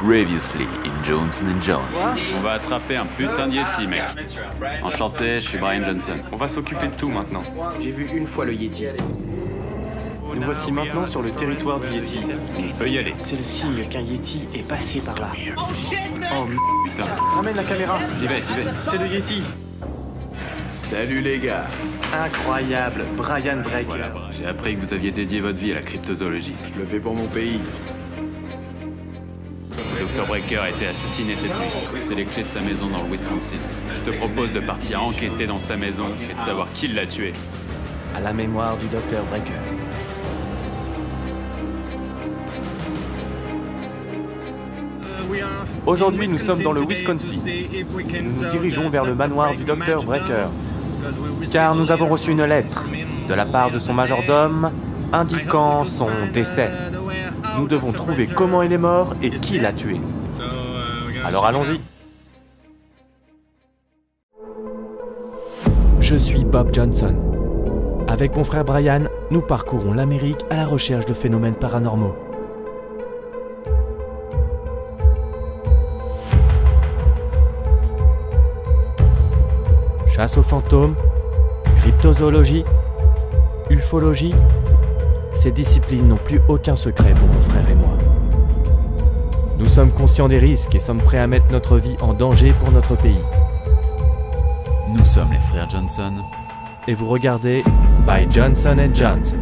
Previously in Johnson & Johnson. On va attraper un putain de Yeti, mec. Enchanté, je suis Brian Johnson. On va s'occuper de tout maintenant. J'ai vu une fois le Yeti. Nous voici maintenant sur le territoire du Yeti. On peut y aller. C'est le signe qu'un Yeti est passé par là. Oh Putain. ramène la caméra. J'y vais. C'est le Yeti. Salut les gars. Incroyable, Brian Breaker. Voilà, j'ai appris que vous aviez dédié votre vie à la cryptozoologie. Je le fais pour mon pays. Le Dr Breaker a été assassiné cette nuit. C'est les clés de sa maison dans le Wisconsin. Je te propose de partir enquêter dans sa maison et de savoir qui l'a tué. À la mémoire du Dr Breaker. Aujourd'hui, nous sommes dans le Wisconsin. Nous nous dirigeons vers le manoir du Dr Breaker. Car nous avons reçu une lettre de la part de son majordome indiquant son décès. Nous devons trouver comment il est mort et qui l'a tué. Alors allons-y. Je suis Bob Johnson. Avec mon frère Brian, nous parcourons l'Amérique à la recherche de phénomènes paranormaux. Chasse aux fantômes, cryptozoologie, ufologie, ces disciplines n'ont plus aucun secret pour mon frère et moi. Nous sommes conscients des risques et sommes prêts à mettre notre vie en danger pour notre pays. Nous sommes les frères Johnson. Et vous regardez by Johnson & Johnson.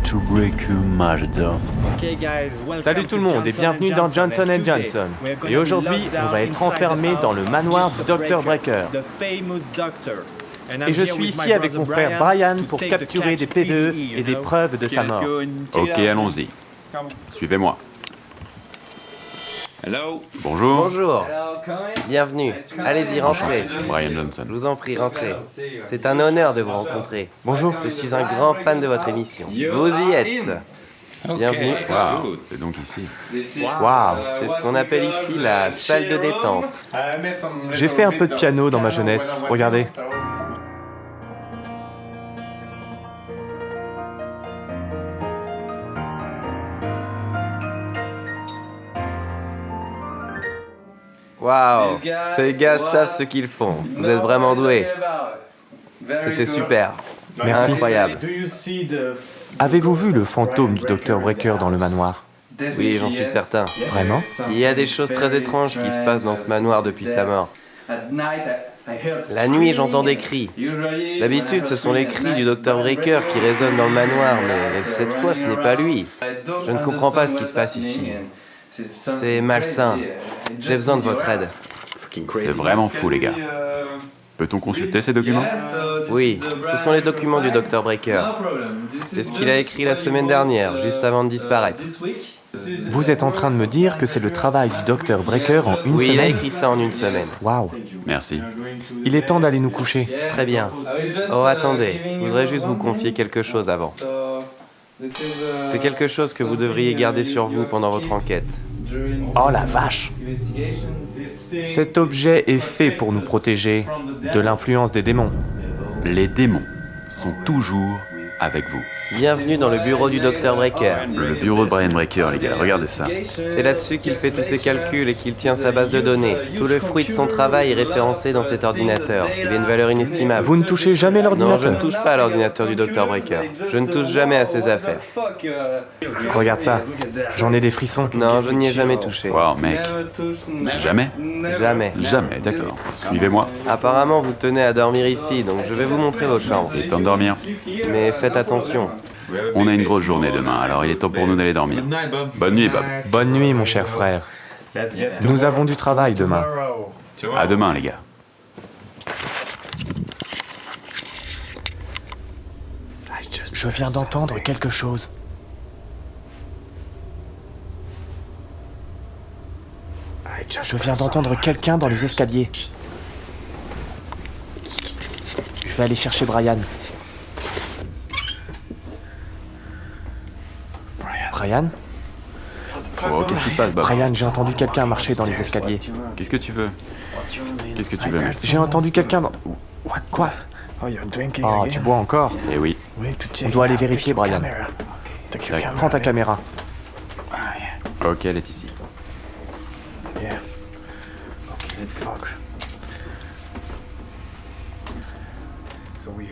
Dr Breaker majordome. Salut tout le monde et bienvenue dans Johnson & Johnson. Et aujourd'hui, on va être enfermés dans le manoir du Dr Breaker. Et je suis ici avec mon frère Brian pour capturer des PVE et des preuves de sa mort. Ok, allons-y. Suivez-moi. Hello. Bonjour. Bonjour, bienvenue. Allez-y, rentrez. Brian Johnson. Je vous en prie, rentrez. C'est un honneur de vous rencontrer. Bonjour. Je suis un grand fan de votre émission. Vous y êtes. Bienvenue. Waouh, c'est donc ici. Waouh. C'est ce qu'on appelle ici la salle de détente. J'ai fait un peu de piano dans ma jeunesse, regardez. Waouh, ces gars savent ce qu'ils font. Vous êtes vraiment doués. C'était super. Merci. Incroyable. Avez-vous vu le fantôme du Dr Breaker dans le manoir? Oui, j'en suis certain. Vraiment? Il y a des choses très étranges qui se passent dans ce manoir depuis sa mort. La nuit, j'entends des cris. D'habitude, ce sont les cris du Dr Breaker qui résonnent dans le manoir, mais cette fois, ce n'est pas lui. Je ne comprends pas ce qui se passe ici. C'est malsain. J'ai besoin de votre aide. C'est vraiment fou, les gars. Peut-on consulter ces documents? Oui, ce sont les documents du Dr Breaker. C'est ce qu'il a écrit la semaine dernière, juste avant de disparaître. Vous êtes en train de me dire que c'est le travail du Dr Breaker en une Oui, il a semaine? écrit ça en une semaine. Waouh. Merci. Il est temps d'aller nous coucher. Très bien. Oh, attendez, je voudrais juste vous confier quelque chose avant. C'est quelque chose que vous devriez garder sur vous pendant votre enquête. Oh la vache! Cet objet est fait pour nous protéger de l'influence des démons. Les démons sont toujours avec vous. Bienvenue dans le bureau du Dr Breaker. Le bureau de Brian Breaker, les gars, regardez ça. C'est là-dessus qu'il fait tous ses calculs et qu'il tient sa base de données. Tout le fruit de son travail est référencé dans cet ordinateur. Il a une valeur inestimable. Vous ne touchez jamais Non, je l'ordinateur? ne touche pas à l'ordinateur du Dr Breaker. Je ne touche jamais à ses affaires. Regarde ça, j'en ai des frissons. Non, je n'y ai jamais touché. Wow, mec. Jamais? Jamais. Jamais, d'accord. Suivez-moi. Apparemment, vous tenez à dormir ici, donc je vais vous montrer vos chambres. Il est temps de dormir. Mais faites attention. On a une grosse journée demain, alors il est temps pour nous d'aller dormir. Bonne nuit, Bob. Bonne nuit, mon cher frère. Nous avons du travail demain. À demain, les gars. Je viens d'entendre quelque chose. Je viens d'entendre quelqu'un dans les escaliers. Je vais aller chercher Brian. Brian? Oh, qu'est-ce qui se passe, Bob? Brian, j'ai entendu quelqu'un marcher dans les escaliers. Qu'est-ce que tu veux? Qu'est-ce que tu veux, mec? J'ai entendu quelqu'un dans... Quoi? Oh, tu bois encore? Eh oui. On doit aller vérifier, Brian. D'accord. Prends ta caméra. Ok, elle est ici.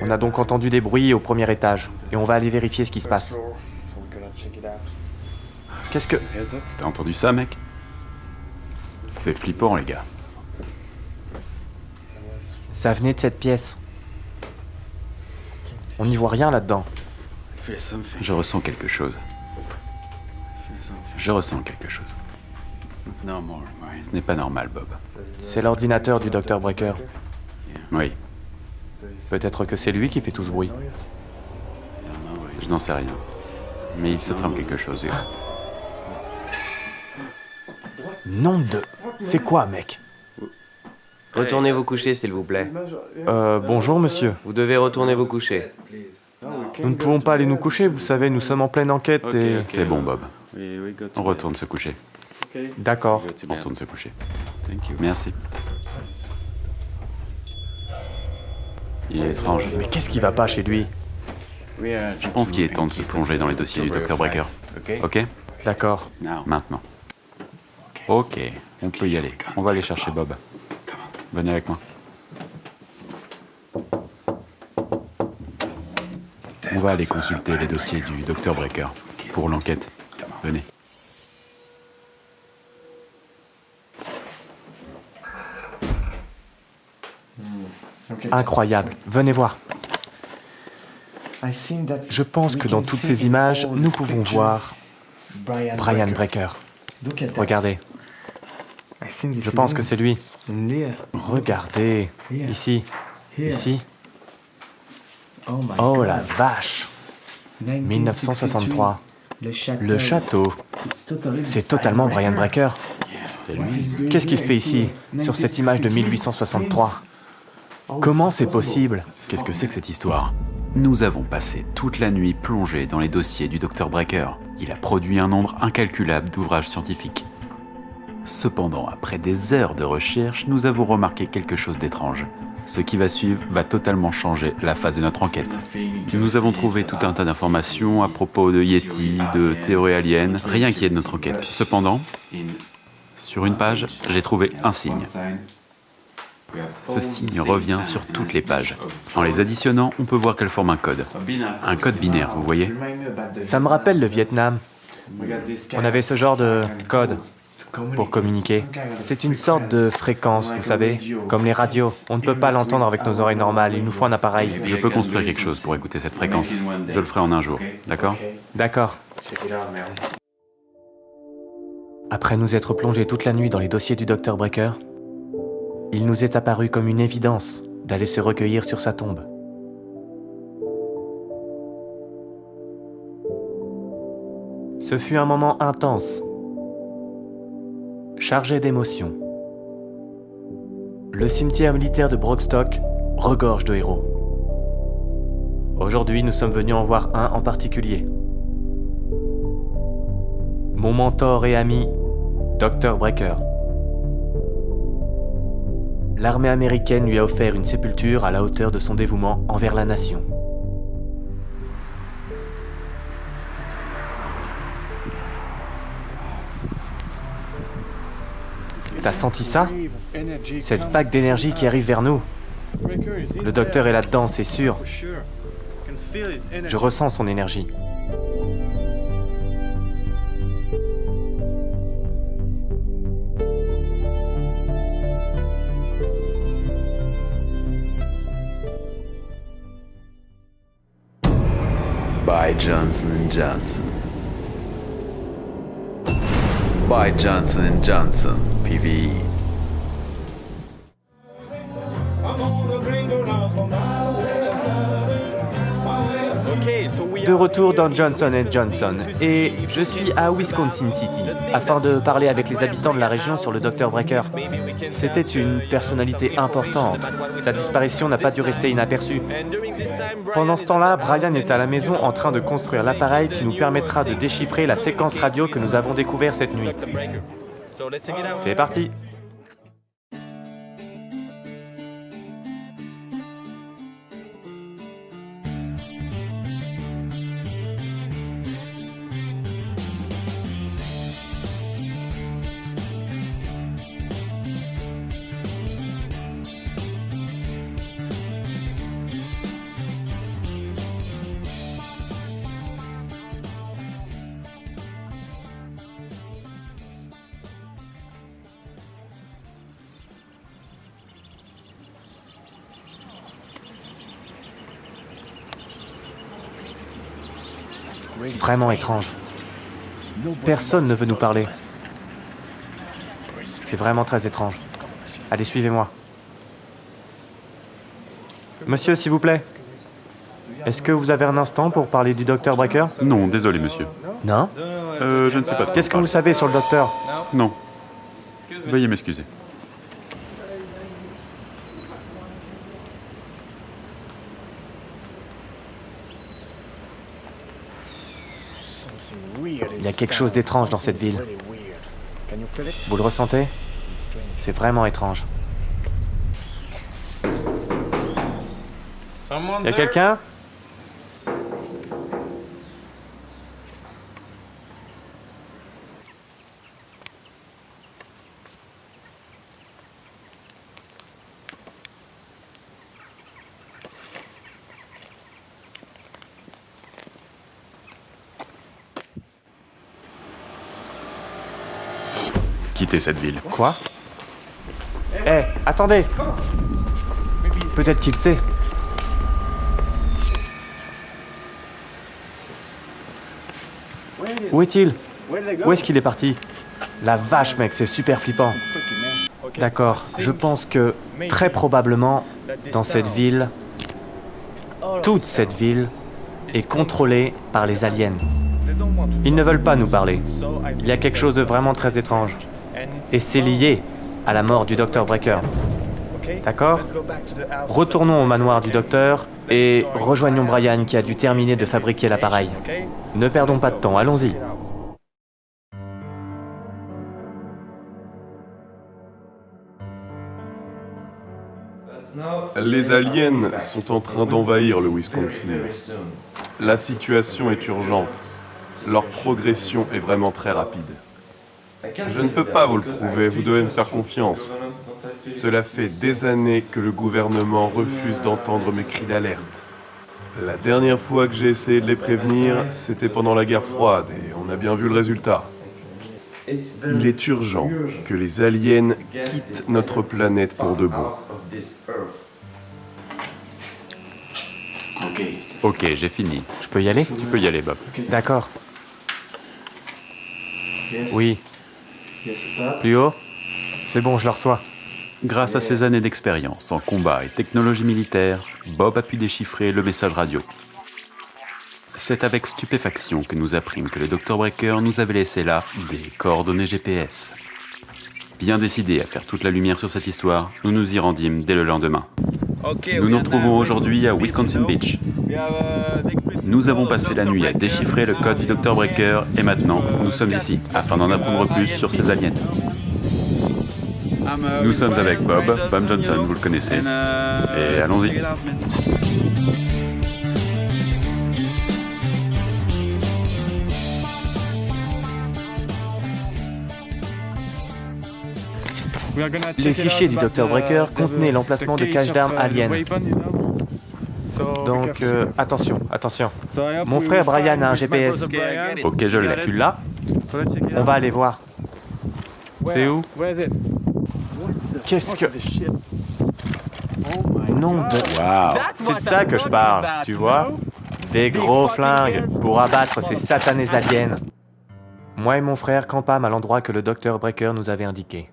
On a donc entendu des bruits au premier étage. Et on va aller vérifier ce qui se passe. Qu'est-ce que... T'as entendu ça, mec? C'est flippant, les gars. Ça venait de cette pièce. On n'y voit rien là-dedans. Je ressens quelque chose. Je ressens quelque chose. Ce n'est pas normal, Bob. C'est l'ordinateur du Dr Breaker. Oui, Peut-être que c'est lui qui fait tout ce bruit. je n'en sais rien. Mais il se trame quelque chose. Nom de... C'est quoi, mec? Retournez vous coucher, s'il vous plaît. Bonjour, monsieur. Vous devez retourner vous coucher. Nous ne pouvons pas aller nous coucher, vous savez, nous sommes en pleine enquête et... C'est bon, Bob. On retourne se coucher. D'accord. On retourne se coucher. Merci. Il est étrange. Mais qu'est-ce qui va pas chez lui? Je pense qu'il est temps de se plonger dans les dossiers du Dr Breaker. Ok? D'accord. Maintenant. Ok, on peut y aller. On va aller chercher Bob. Venez avec moi. On va aller consulter les dossiers du Dr Breaker pour l'enquête. Venez. Incroyable. Venez voir. Je pense que dans toutes ces images, nous pouvons voir Brian Breaker. Regardez. Je pense que c'est lui. Regardez. Ici. Ici. Oh la vache. 1963. Le château. C'est totalement Brian Breaker. C'est lui. Qu'est-ce qu'il fait ici, sur cette image de 1863? Comment c'est possible? Qu'est-ce que c'est que cette histoire? Nous avons passé toute la nuit plongés dans les dossiers du Dr Breaker. Il a produit un nombre incalculable d'ouvrages scientifiques. Cependant, après des heures de recherche, nous avons remarqué quelque chose d'étrange. Ce qui va suivre va totalement changer la phase de notre enquête. Nous avons trouvé tout un tas d'informations à propos de Yeti, de théories aliens, rien qui aide notre enquête. Cependant, sur une page, j'ai trouvé un signe. Ce signe revient sur toutes les pages. En les additionnant, on peut voir qu'elles forment un code. Un code binaire, vous voyez? Ça me rappelle le Vietnam. On avait ce genre de code pour communiquer. C'est une sorte de fréquence, vous savez, comme les radios. On ne peut pas l'entendre avec nos oreilles normales, il nous faut un appareil. Je peux construire quelque chose pour écouter cette fréquence. Je le ferai en un jour, d'accord? D'accord. Après nous être plongés toute la nuit dans les dossiers du Dr Breaker, il nous est apparu comme une évidence d'aller se recueillir sur sa tombe. Ce fut un moment intense, chargé d'émotions. Le cimetière militaire de Brockstock regorge de héros. Aujourd'hui, nous sommes venus en voir un en particulier. Mon mentor et ami, Dr Breaker. L'armée américaine lui a offert une sépulture à la hauteur de son dévouement envers la nation. T'as senti ça? Cette vague d'énergie qui arrive vers nous. Le docteur est là-dedans, c'est sûr. Je ressens son énergie. By Johnson & Johnson. By Johnson & Johnson, PVE. De retour dans Johnson & Johnson, et je suis à Wisconsin City, afin de parler avec les habitants de la région sur le Dr. Breaker. C'était une personnalité importante. Sa disparition n'a pas dû rester inaperçue. Pendant ce temps-là, Brian est à la maison en train de construire l'appareil qui nous permettra de déchiffrer la séquence radio que nous avons découverte cette nuit. C'est parti! Vraiment étrange. Personne ne veut nous parler. C'est vraiment très étrange. Allez, suivez-moi. Monsieur, s'il vous plaît. Est-ce que vous avez un instant pour parler du Dr. Breaker? Non, désolé, monsieur. Non? Je ne sais pas de quoi Qu'est-ce que vous vous savez sur le docteur? parlez. Non. Veuillez m'excuser. Il y a quelque chose d'étrange dans cette ville. Vous le ressentez? C'est vraiment étrange. Il y a quelqu'un? Quittez cette ville. Quoi? Eh, attendez! Peut-être qu'il sait. Où est-il? Où est-ce qu'il est parti? La vache, mec, c'est super flippant. D'accord, je pense que, très probablement, dans cette ville, toute cette ville est contrôlée par les aliens. Ils ne veulent pas nous parler. Il y a quelque chose de vraiment très étrange. Et c'est lié à la mort du Dr. Breaker. D'accord? Retournons au manoir du docteur et rejoignons Brian qui a dû terminer de fabriquer l'appareil. Ne perdons pas de temps, allons-y. Les aliens sont en train d'envahir le Wisconsin. La situation est urgente. Leur progression est vraiment très rapide. Je ne peux pas vous le prouver, vous devez me faire confiance. Cela fait des années que le gouvernement refuse d'entendre mes cris d'alerte. La dernière fois que j'ai essayé de les prévenir, c'était pendant la guerre froide et on a bien vu le résultat. Il est urgent que les aliens quittent notre planète pour de bon. Ok, j'ai fini. Je peux y aller? Tu peux y aller, Bob. D'accord. Oui. Plus haut? C'est bon, je le reçois. Grâce à ses années d'expérience en combat et technologie militaire, Bob a pu déchiffrer le message radio. C'est avec stupéfaction que nous apprîmes que le Dr. Breaker nous avait laissé là des coordonnées GPS. Bien décidés à faire toute la lumière sur cette histoire, nous nous y rendîmes dès le lendemain. Nous nous retrouvons aujourd'hui à Wisconsin Beach. Nous avons passé la nuit à déchiffrer le code du Dr. Breaker et maintenant, nous sommes ici afin d'en apprendre plus sur ces aliens. Nous sommes avec Bob Johnson, vous le connaissez. Et allons-y. Les fichiers du Dr. Breaker contenaient l'emplacement de caches d'armes aliens. Donc, attention. Mon frère Brian a un GPS. Ok, je l'ai. Tu l'as? On va aller voir. C'est où? Qu'est-ce que... Nom de... Waouh. C'est de ça que je parle, tu vois? Des gros flingues pour abattre ces satanés aliens. Moi et mon frère campâmes à l'endroit que le Dr. Breaker nous avait indiqué.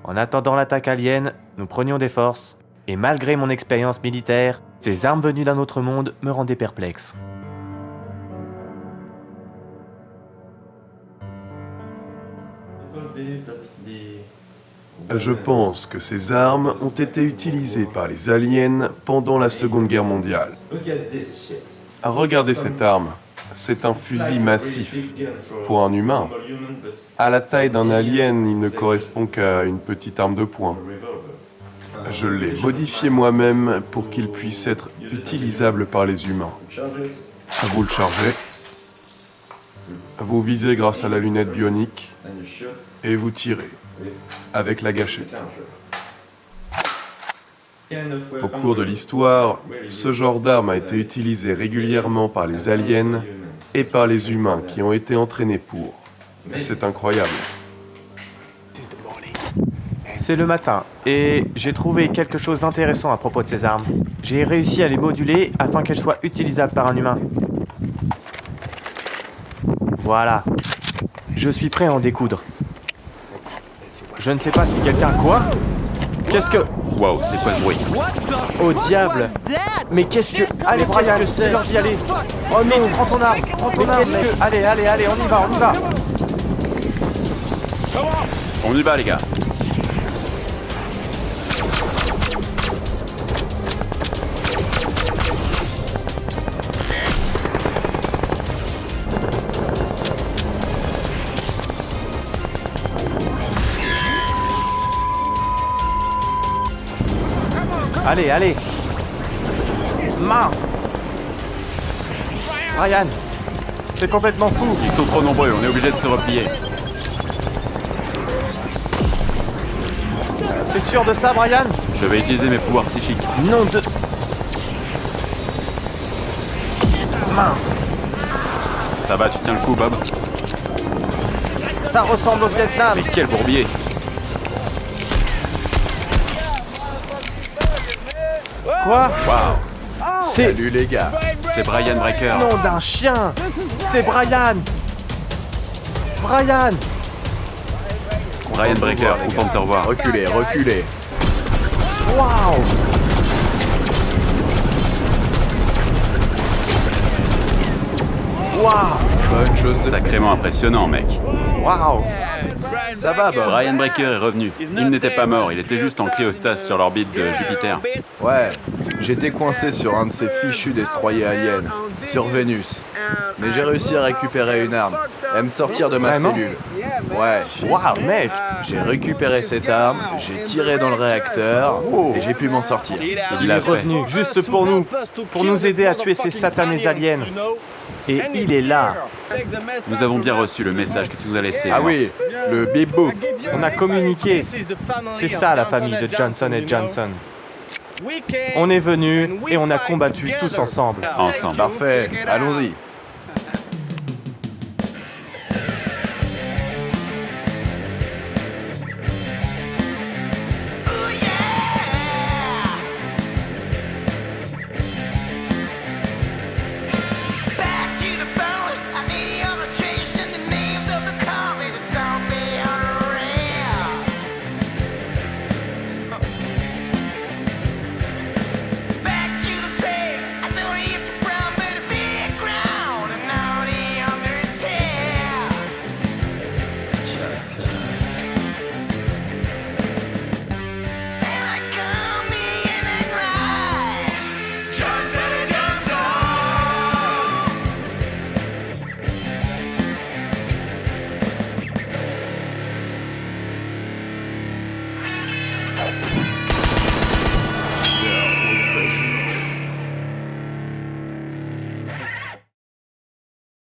En attendant l'attaque alien, nous prenions des forces, et malgré mon expérience militaire, ces armes venues d'un autre monde me rendaient perplexe. Je pense que ces armes ont été utilisées par les aliens pendant la Seconde Guerre mondiale. Regardez cette arme. C'est un fusil massif pour un humain. À la taille d'un alien, il ne correspond qu'à une petite arme de poing. Je l'ai modifié moi-même pour qu'il puisse être utilisable par les humains. Vous le chargez, vous visez grâce à la lunette bionique et vous tirez avec la gâchette. Au cours de l'histoire, ce genre d'arme a été utilisé régulièrement par les aliens et par les humains qui ont été entraînés pour. C'est incroyable. C'est le matin, et j'ai trouvé quelque chose d'intéressant à propos de ces armes. J'ai réussi à les moduler afin qu'elles soient utilisables par un humain. Voilà. Je suis prêt à en découdre. Je ne sais pas si quelqu'un... Quoi? Qu'est-ce que... Waouh, c'est quoi ce bruit? Oh diable! Mais qu'est-ce que... Allez Brian, c'est l'heure d'y aller! Oh non, prends ton arme, mec. Allez, on y va. On y va, les gars. Allez. Mince! Brian, c'est complètement fou. Ils sont trop nombreux, on est obligé de se replier. T'es sûr de ça, Brian? Je vais utiliser mes pouvoirs psychiques. Nom de... Mince. Ça va, tu tiens le coup, Bob? Ça ressemble au Vietnam. Mais quel bourbier! Quoi? Waouh! Salut les gars. C'est Brian Breaker. Nom d'un chien! C'est Brian! Brian Breaker, content de te revoir. Reculez. Waouh! Bonne chose de... Sacrément impressionnant, mec. Waouh! Ça va, Bob? Brian Breaker est revenu. Il n'était pas mort, il était juste en cryostase sur l'orbite de Jupiter. Ouais, j'étais coincé sur un de ces fichus destroyers aliens, sur Vénus. Mais j'ai réussi à récupérer une arme, et à me sortir de ma Vraiment? cellule. Ouais, Waouh, mec! j'ai récupéré cette arme, j'ai tiré dans le réacteur, et j'ai pu m'en sortir. Il est revenu juste pour nous aider à tuer ces satanés aliens. Et il est là. Nous avons bien reçu le message que tu nous as laissé. Ah oui, le bip boop. On a communiqué. C'est ça la famille de Johnson & Johnson. On est venus et on a combattu tous ensemble. Ensemble. Parfait, allons-y.